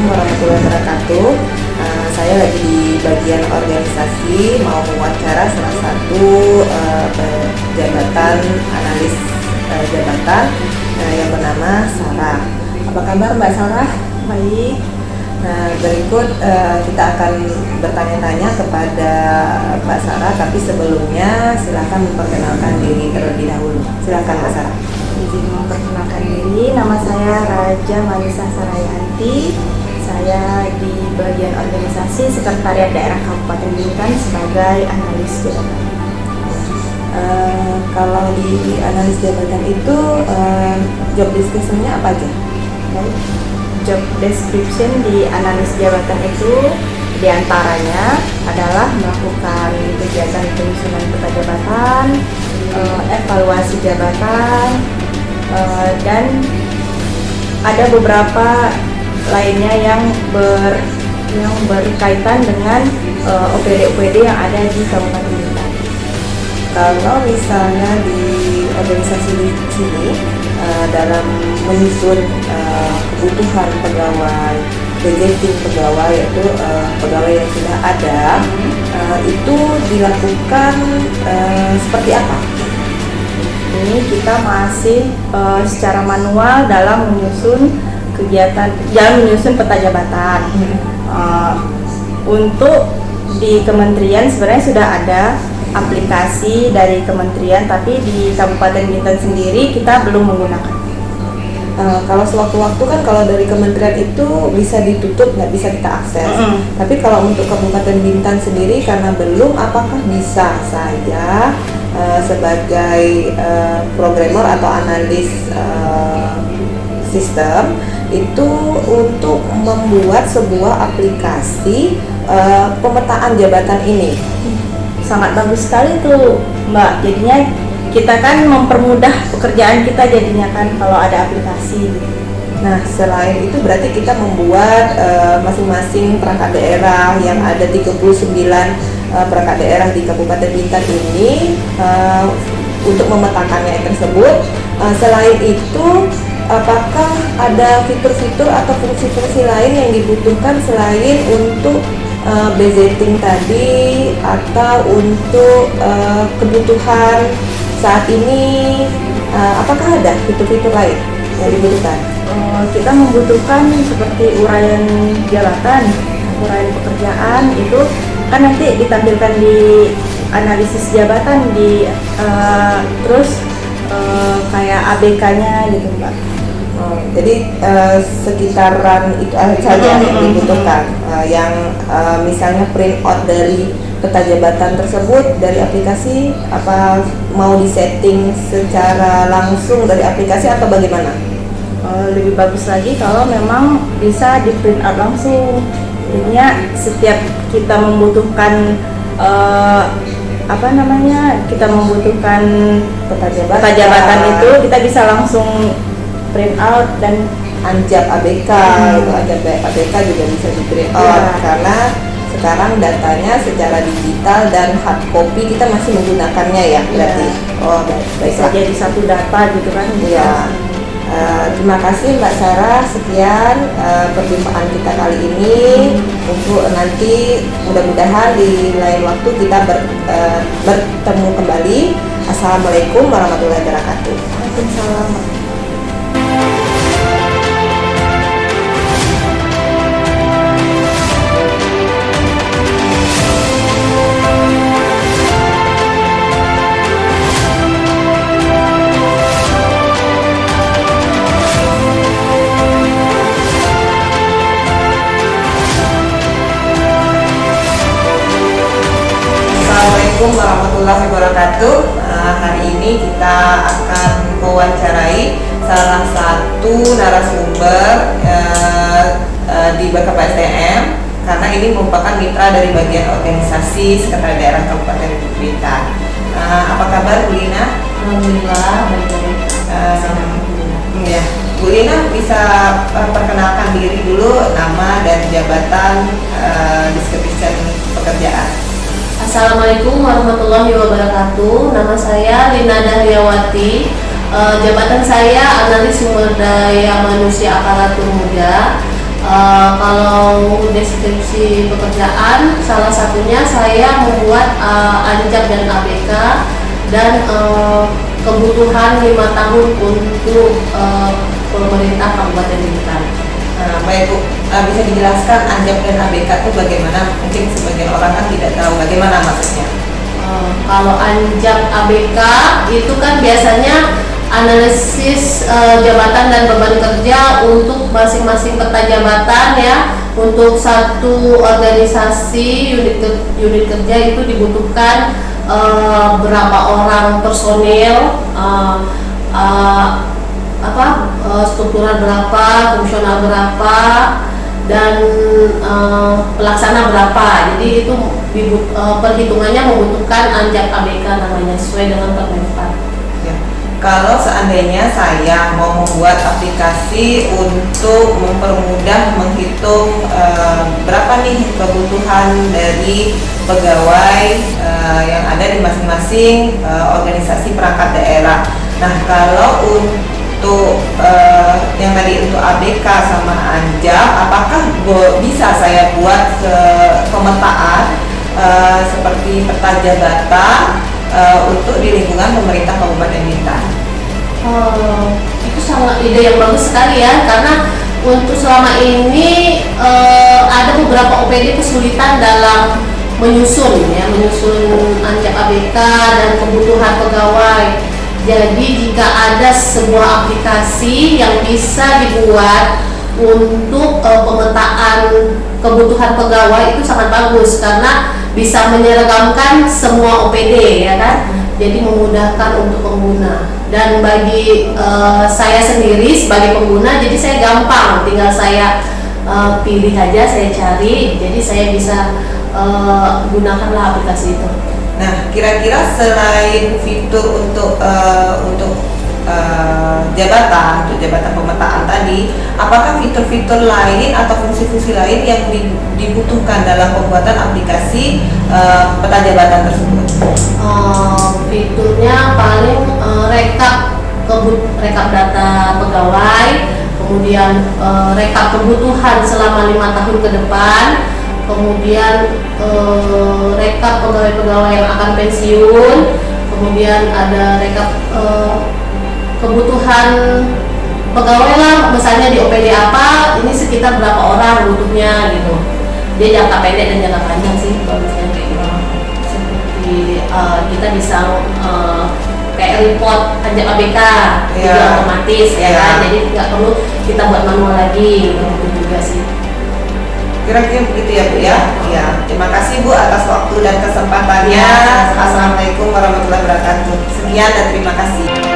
warahmatullahi wabarakatuh. Saya lagi di bagian organisasi mau mewawancara salah satu jabatan analis jabatan yang bernama Sarah. Apa kabar Mbak Sarah? Baik. Nah, berikut kita akan bertanya-tanya kepada Mbak Sarah, tapi sebelumnya silakan memperkenalkan diri terlebih dahulu. Silakan Mbak Sarah. Izin memperkenalkan diri, nama saya Raja Malisa Sarayanti. Saya di bagian organisasi Sekretariat Daerah Kabupaten Bintan sebagai analis jabatan. Kalau di analis jabatan itu job description-nya apa aja? Baik. Job description di analis jabatan itu diantaranya adalah melakukan kegiatan penyusunan peta jabatan, evaluasi jabatan, dan ada beberapa lainnya yang berkaitan dengan OPD yang ada di Kabupaten Bintan. Kalau misalnya di organisasi di sini dalam menyusun kebutuhan pegawai, budgeting pegawai, yaitu pegawai yang sudah ada, itu dilakukan seperti apa? Ini kita masih secara manual dalam menyusun menyusun peta jabatan. Untuk di kementerian sebenarnya sudah ada aplikasi dari kementerian, tapi di Kabupaten Bintan sendiri kita belum menggunakan. Kalau sewaktu-waktu kan kalau dari kementerian itu bisa ditutup, nggak bisa kita akses. Tapi kalau untuk Kabupaten Bintan sendiri karena belum, apakah bisa saja sebagai programmer atau analis sistem itu untuk membuat sebuah aplikasi pemetaan jabatan ini? Sangat bagus sekali tuh Mbak, jadinya kita kan mempermudah pekerjaan kita jadinya kan kalau ada aplikasi. Nah, selain itu berarti kita membuat masing-masing perangkat daerah yang ada 39 perangkat daerah di Kabupaten Bintan ini untuk memetakannya tersebut. Selain itu, apakah ada fitur-fitur atau fungsi-fungsi lain yang dibutuhkan selain untuk budgeting tadi atau untuk kebutuhan saat ini? Apakah ada fitur-fitur lain yang dibutuhkan? Kita membutuhkan seperti uraian jabatan, uraian pekerjaan itu kan nanti ditampilkan di analisis jabatan terus kayak ABK-nya gitu Mbak. Jadi sekitaran itu saja yang dibutuhkan, yang misalnya print out dari peta jabatan tersebut dari aplikasi, apa mau disetting secara langsung dari aplikasi atau bagaimana? Lebih bagus lagi kalau memang bisa di print out langsung. Jadinya setiap kita membutuhkan kita membutuhkan peta jabatan itu kita bisa langsung print out dan anjap ABK, anjap ABK juga bisa di print out karena sekarang datanya secara digital dan hard copy kita masih menggunakannya ya berarti. Oh, bisa jadi satu data gitu kan. Iya. Terima kasih Mbak Sarah, sekian perjumpaan kita kali ini. Untuk nanti mudah-mudahan di lain waktu kita bertemu kembali. Assalamualaikum warahmatullahi wabarakatuh. Waalaikumsalam. Assalamualaikum warahmatullahi wabarakatuh. Hari ini kita akan mewawancarai salah satu narasumber di BKPSDM karena ini merupakan mitra dari bagian organisasi Sekretariat Daerah Kabupaten Bintan. Apa kabar Bu Lina? Alhamdulillah baik-baik. Ya, Bu Lina bisa perkenalkan diri dulu, nama dan jabatan, description pekerjaan. Assalamualaikum warahmatullahi wabarakatuh. Nama saya Lina Daryawati. Jabatan saya analis sumber daya manusia aparatur muda. Kalau deskripsi pekerjaan, salah satunya saya membuat Anjak dan ABK dan kebutuhan 5 tahun untuk pemerintah Kabupaten Bintan. Nah, baik Bu, bisa dijelaskan Anjak dan ABK itu bagaimana? Mungkin sebagian orang kan tidak tahu bagaimana maksudnya. Kalau Anjak ABK itu kan biasanya analisis jabatan dan beban kerja untuk masing-masing peta jabatan ya. Untuk satu organisasi unit kerja itu dibutuhkan berapa orang personil, struktural berapa, fungsional berapa, dan pelaksana berapa. Jadi itu perhitungannya membutuhkan Anjak ABK namanya, sesuai dengan Permenpan. Ya. Kalau seandainya saya mau membuat aplikasi untuk mempermudah menghitung berapa nih kebutuhan dari pegawai yang ada di masing-masing organisasi perangkat daerah. Nah, kalau untuk yang tadi untuk ABK sama Anjak, apakah bisa saya buat pemetaan seperti peta jabatan untuk di lingkungan pemerintah Kabupaten Bintan? Itu sangat ide yang bagus sekali ya, karena untuk selama ini ada beberapa OPD kesulitan dalam menyusun Anjak ABK dan kebutuhan pegawai. Jadi jika ada sebuah aplikasi yang bisa dibuat untuk pemetaan kebutuhan pegawai, itu sangat bagus karena bisa menyeragamkan semua OPD ya kan. Jadi memudahkan untuk pengguna, dan bagi saya sendiri sebagai pengguna, jadi saya gampang, tinggal saya pilih aja, saya cari, jadi saya bisa gunakanlah aplikasi itu. Nah, kira-kira selain fitur untuk jabatan pemetaan tadi, apakah fitur-fitur lain atau fungsi-fungsi lain yang dibutuhkan dalam pembuatan aplikasi peta jabatan tersebut? Fiturnya paling rekap data pegawai, kemudian rekap kebutuhan selama 5 tahun ke depan, kemudian rekap pegawai-pegawai yang akan pensiun, kemudian ada rekap kebutuhan pegawai lah, misalnya di OPD apa, ini sekitar berapa orang butuhnya gitu. Dia jangka pendek dan jangka panjang sih bagusnya kayak gitu. Seperti kita bisa kayak report Anjak ABK, jadi otomatis ya kan, jadi nggak perlu kita buat manual lagi gitu juga sih. Kira-kira begitu ya Bu ya? Ya, terima kasih Bu atas waktu dan kesempatannya. Assalamualaikum warahmatullahi wabarakatuh. Sekian dan terima kasih.